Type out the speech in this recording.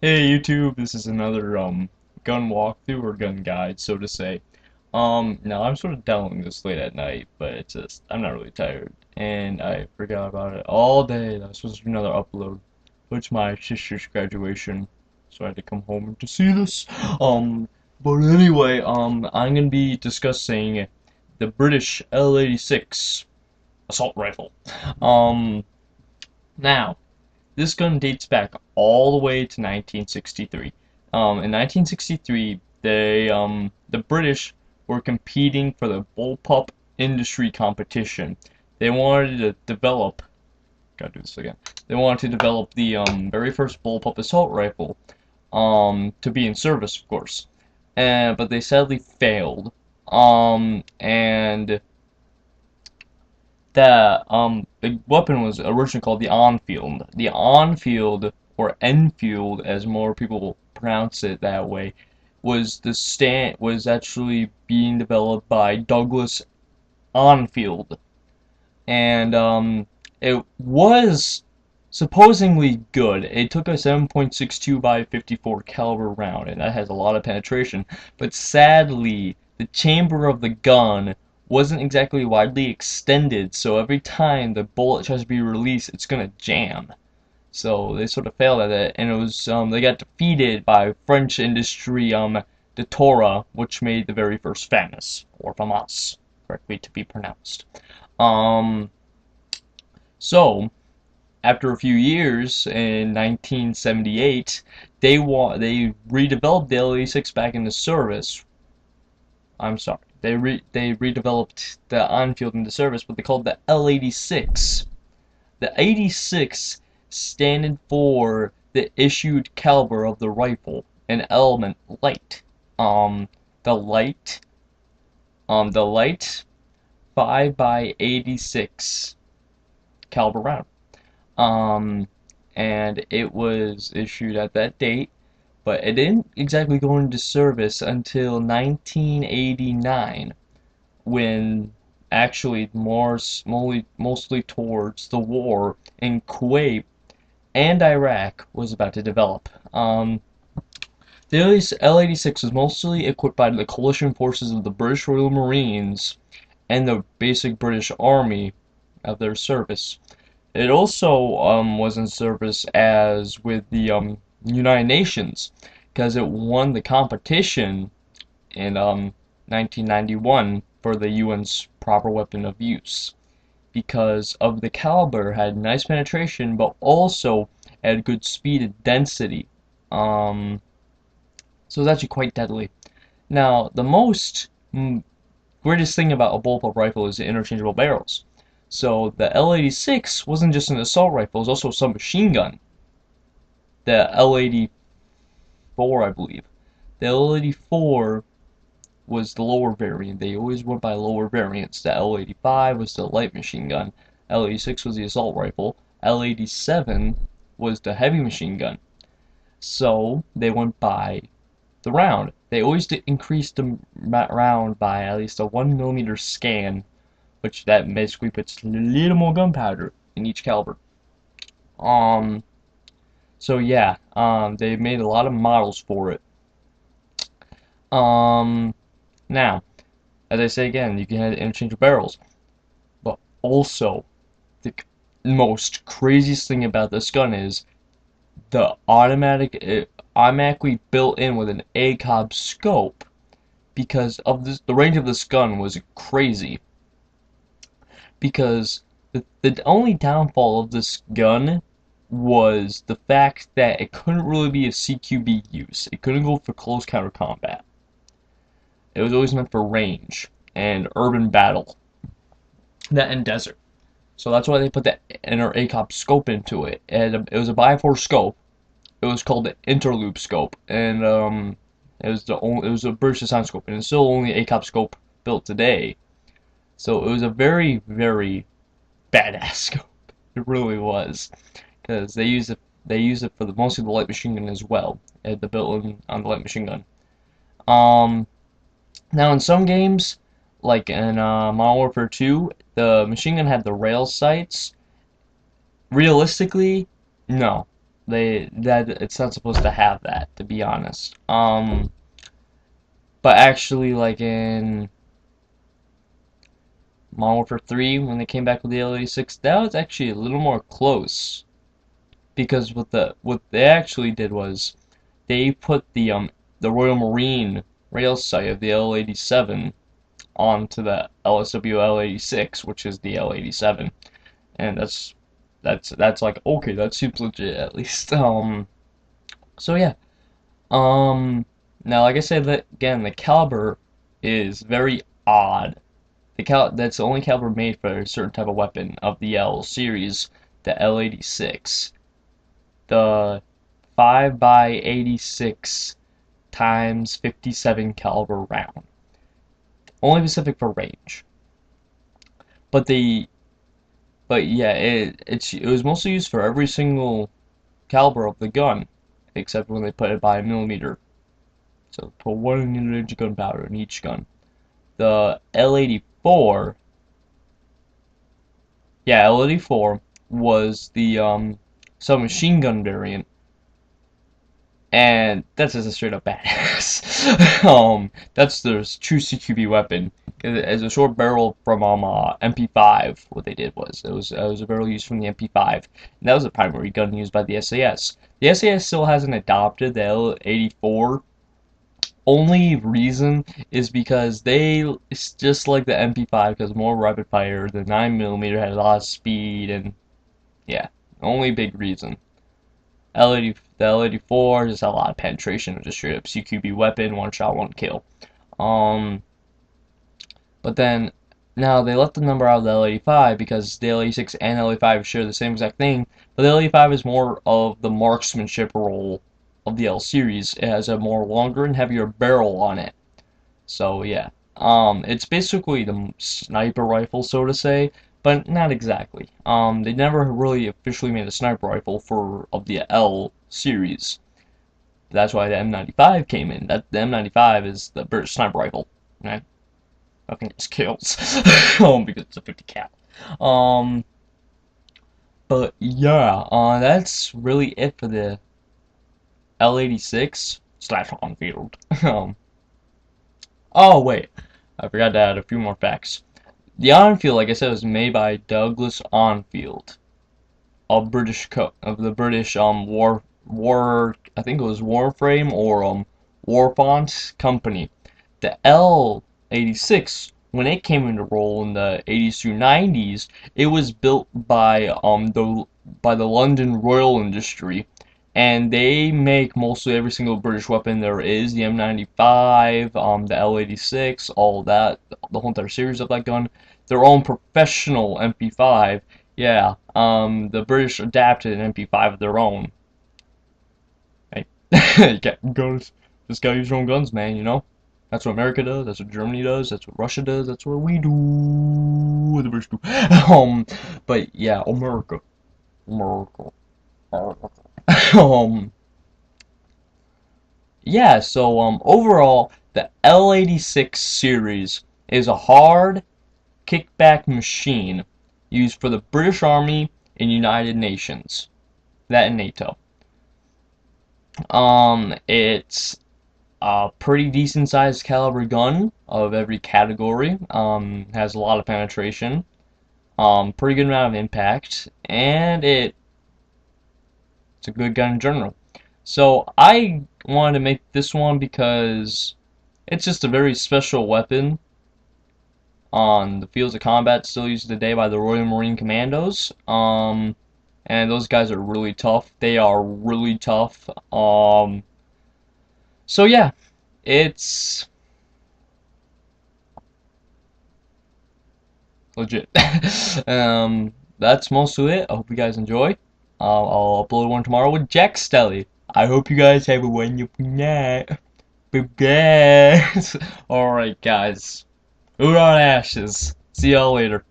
Hey YouTube, this is another gun walkthrough or gun guide, so to say. Now I'm sort of downloading this late at night, but it's just I'm not really tired, and I forgot about it all day. I was supposed to do another upload, but it's my sister's graduation, so I had to come home to see this. Um, but anyway, I'm gonna be discussing the British L86 assault rifle. Um, now. This gun dates back all the way to 1963. In 1963, the British were competing for the Bullpup industry competition. They wanted to develop, gotta do this again. They wanted to develop the very first Bullpup assault rifle, to be in service, of course. But they sadly failed. And the weapon was originally called the Enfield. The Enfield, or Enfield as more people pronounce it that way, was actually being developed by Douglas Enfield, and it was supposedly good. It took a 7.62 by 54 caliber round, and that has a lot of penetration. But sadly, the chamber of the gun wasn't exactly widely extended, so every time the bullet tries to be released, it's gonna jam. So they sort of failed at it, and it was they got defeated by French industry de Tora, which made the very first FAMAS, or FAMAS, correctly to be pronounced. Um, so after a few years, in 1978, they redeveloped the L86 back into service. I'm sorry, they redeveloped the Enfield into service, but they called it the L86. The 86 standing for the issued caliber of the rifle, an element light. Um, the light, the light 5 by 86 caliber round. Um, and it was issued at that date, but it didn't exactly go into service until 1989, when actually mostly towards the war in Kuwait and Iraq was about to develop. The L86 was mostly equipped by the coalition forces of the British Royal Marines and the basic British Army of their service. It also was in service as with the United Nations, because it won the competition in 1991 for the UN's proper weapon of use, because of the caliber had nice penetration, but also had good speed and density. Um, so it's actually quite deadly. Now, the most greatest thing about a bullpup rifle is the interchangeable barrels. So the L86 wasn't just an assault rifle, it was also a submachine gun. The L84, I believe. The L84 was the lower variant. They always went by lower variants. The L85 was the light machine gun. L86 was the assault rifle. L87 was the heavy machine gun. So they went by the round. They always increased the round by at least a 1 millimeter scan, which that basically puts a little more gunpowder in each caliber. Um, so yeah, they made a lot of models for it. Um, Now, as I say again, you can have interchangeable barrels, but also the most craziest thing about this gun is the automatically built in with an ACOG scope, because of this. The range of this gun was crazy, because the only downfall of this gun was the fact that it couldn't really be a CQB use. It couldn't go for close counter combat. It was always meant for range and urban battle, that and desert. So that's why they put that inner ACOG scope into it. And it was a bi-4 scope. It was called the interloop scope, and it was a British design scope, and it's still only ACOG scope built today. So it was a very, very badass scope. It really was, because they use it for mostly the light machine gun as well. It had the built-in on the light machine gun. Um, Now in some games, like in Modern Warfare 2, the machine gun had the rail sights. Realistically, no. that it's not supposed to have that, to be honest. But actually, like in Modern Warfare 3, when they came back with the L86, that was actually a little more close because what they actually did was they put the Royal Marine rail sight of the L87 onto the LSW L86, which is the L87, and that's like okay, that seems legit at least. So yeah. Now like I said, that again, the caliber is very odd. That's the only caliber made for a certain type of weapon of the L series, the L86. The 5x86 times 57 caliber round. Only specific for range. But yeah, it was mostly used for every single caliber of the gun, except when they put it by a millimeter. So put 1 unit of gunpowder in each gun. The L84, yeah, L84 was the submachine gun variant, and that's just a straight up badass. That's the true CQB weapon. As a short barrel from MP5, what they did was it was a barrel used from the MP5, and that was the primary gun used by the SAS. The SAS still hasn't adopted the L84. Only reason is because it's just like the MP5, because more rapid fire. The 9mm had a lot of speed, and yeah, only big reason. The L84 just had a lot of penetration, it was just straight up CQB weapon, one shot, one kill. But then now they left the number out of the L85 because the L86 and L85 share the same exact thing, but the L85 is more of the marksmanship role of the L series. It has a more longer and heavier barrel on it. So yeah. It's basically the sniper rifle, so to say, but not exactly. They never really officially made a sniper rifle of the L series. That's why the M95 came in. The M95 is the British sniper rifle. Right? Fucking just kills. Because it's a 50 cal. But yeah, that's really it for the L86 / Enfield. Oh wait, I forgot to add a few more facts. The Enfield, like I said, was made by Douglas Enfield, of the British I think it was Warframe or Warfont company. The L86, when it came into role in the 80s through 90s, it was built by the London Royal Industry, and they make mostly every single British weapon there is. The M95, the L86, all that, the whole entire series of that gun. Their own professional MP5. Yeah, the British adapted an MP5 of their own. Hey, you can't just gotta use your own guns, man, you know? That's what America does, that's what Germany does, that's what Russia does, that's what we do, what the British do. But yeah, America. Yeah, so overall, the L86 series is a hard kickback machine used for the British Army and United Nations, that and NATO. It's a pretty decent sized caliber gun of every category. Has a lot of penetration, pretty good amount of impact, and it's a good gun in general. So I wanted to make this one because it's just a very special weapon on the fields of combat, still used today by the Royal Marine Commandos. And those guys are really tough. They are really tough. So yeah, it's legit. That's most of it. I hope you guys enjoy. I'll upload one tomorrow with Jack Stelly. I hope you guys have a wonderful night. Bye guys. Alright guys. Food on ashes. See y'all later.